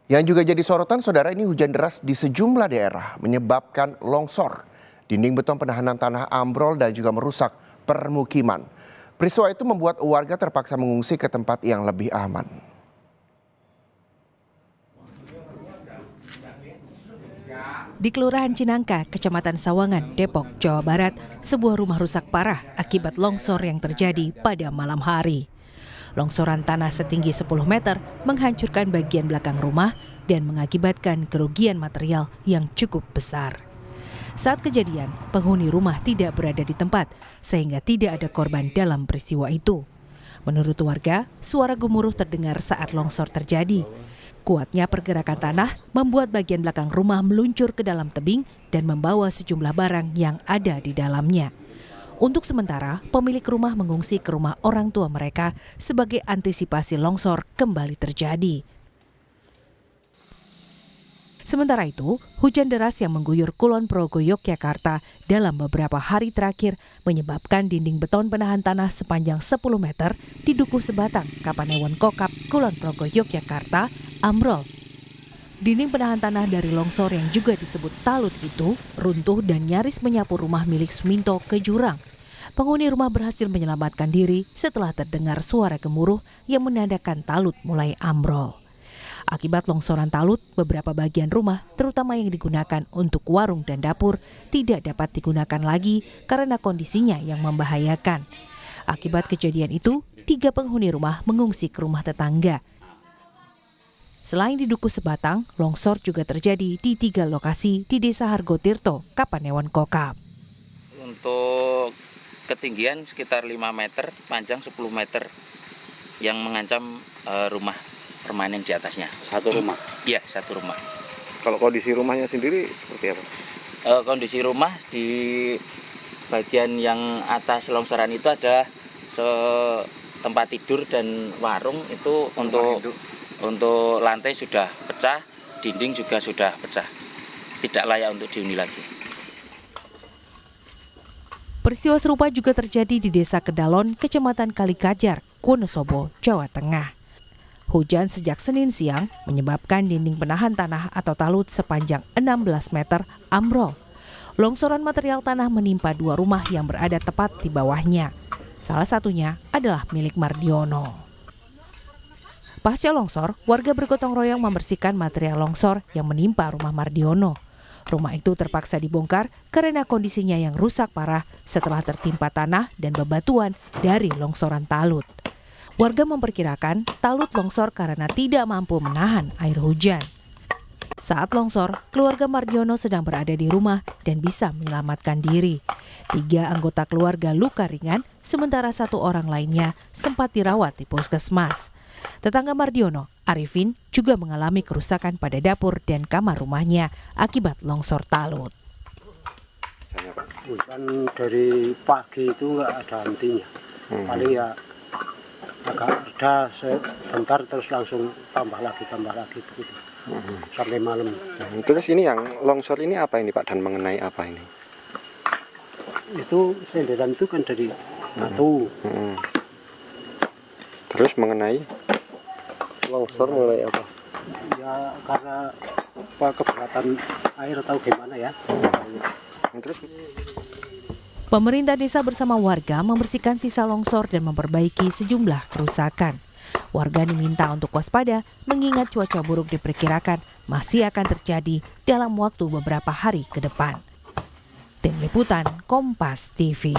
Yang juga jadi sorotan, saudara, ini hujan deras di sejumlah daerah menyebabkan longsor. Dinding beton penahanan tanah ambrol dan juga merusak permukiman. Peristiwa itu membuat warga terpaksa mengungsi ke tempat yang lebih aman. Di Kelurahan Cinangka, Kecamatan Sawangan, Depok, Jawa Barat, sebuah rumah rusak parah akibat longsor yang terjadi pada malam hari. Longsoran tanah setinggi 10 meter menghancurkan bagian belakang rumah dan mengakibatkan kerugian material yang cukup besar. Saat kejadian, penghuni rumah tidak berada di tempat sehingga tidak ada korban dalam peristiwa itu. Menurut warga, suara gemuruh terdengar saat longsor terjadi. Kuatnya pergerakan tanah membuat bagian belakang rumah meluncur ke dalam tebing dan membawa sejumlah barang yang ada di dalamnya. Untuk sementara, pemilik rumah mengungsi ke rumah orang tua mereka sebagai antisipasi longsor kembali terjadi. Sementara itu, hujan deras yang mengguyur Kulon Progo, Yogyakarta dalam beberapa hari terakhir menyebabkan dinding beton penahan tanah sepanjang 10 meter di Dukuh Sebatang, Kapanewon Kokap, Kulon Progo, Yogyakarta, ambrol. Dinding penahan tanah dari longsor yang juga disebut talut itu runtuh dan nyaris menyapu rumah milik Suminto ke jurang. Penghuni rumah berhasil menyelamatkan diri setelah terdengar suara gemuruh yang menandakan talut mulai ambrol. Akibat longsoran talut, beberapa bagian rumah, terutama yang digunakan untuk warung dan dapur, tidak dapat digunakan lagi karena kondisinya yang membahayakan. Akibat kejadian itu, 3 penghuni rumah mengungsi ke rumah tetangga. Selain di Dukuh Sebatang, longsor juga terjadi di 3 lokasi di Desa Hargotirto, Kapanewon Kokap. Untuk ketinggian sekitar 5 meter, panjang 10 meter yang mengancam rumah permanen di atasnya. Satu rumah? Iya, satu rumah. Kalau kondisi rumahnya sendiri seperti apa? Kondisi rumah di bagian yang atas longsoran itu ada tempat tidur dan warung itu untuk lantai sudah pecah, dinding juga sudah pecah. Tidak layak untuk dihuni lagi. Peristiwa serupa juga terjadi di Desa Kedalon, Kecamatan Kalikajar, Wonosobo, Jawa Tengah. Hujan sejak Senin siang menyebabkan dinding penahan tanah atau talut sepanjang 16 meter ambrol. Longsoran material tanah menimpa 2 rumah yang berada tepat di bawahnya. Salah satunya adalah milik Mardiono. Pasca longsor, warga bergotong royong membersihkan material longsor yang menimpa rumah Mardiono. Rumah itu terpaksa dibongkar karena kondisinya yang rusak parah setelah tertimpa tanah dan bebatuan dari longsoran talut. Warga memperkirakan talut longsor karena tidak mampu menahan air hujan. Saat longsor, keluarga Mardiono sedang berada di rumah dan bisa menyelamatkan diri. 3 anggota keluarga luka ringan, sementara 1 orang lainnya sempat dirawat di puskesmas. Tetangga Mardiono, Arifin, juga mengalami kerusakan pada dapur dan kamar rumahnya akibat longsor talut. Hujan dari pagi itu nggak ada hentinya. Paling ya agak reda sebentar terus langsung tambah lagi begitu sampai malam. Terus ini yang longsor ini apa ini Pak, dan mengenai apa ini? Itu senderan itu kan dari batu. Terus mengenai longsor mengenai apa? Ya karena keberatan air atau gimana ya. Terus Pemerintah desa bersama warga membersihkan sisa longsor dan memperbaiki sejumlah kerusakan. Warga diminta untuk waspada mengingat cuaca buruk diperkirakan masih akan terjadi dalam waktu beberapa hari ke depan. Tim Liputan Kompas TV.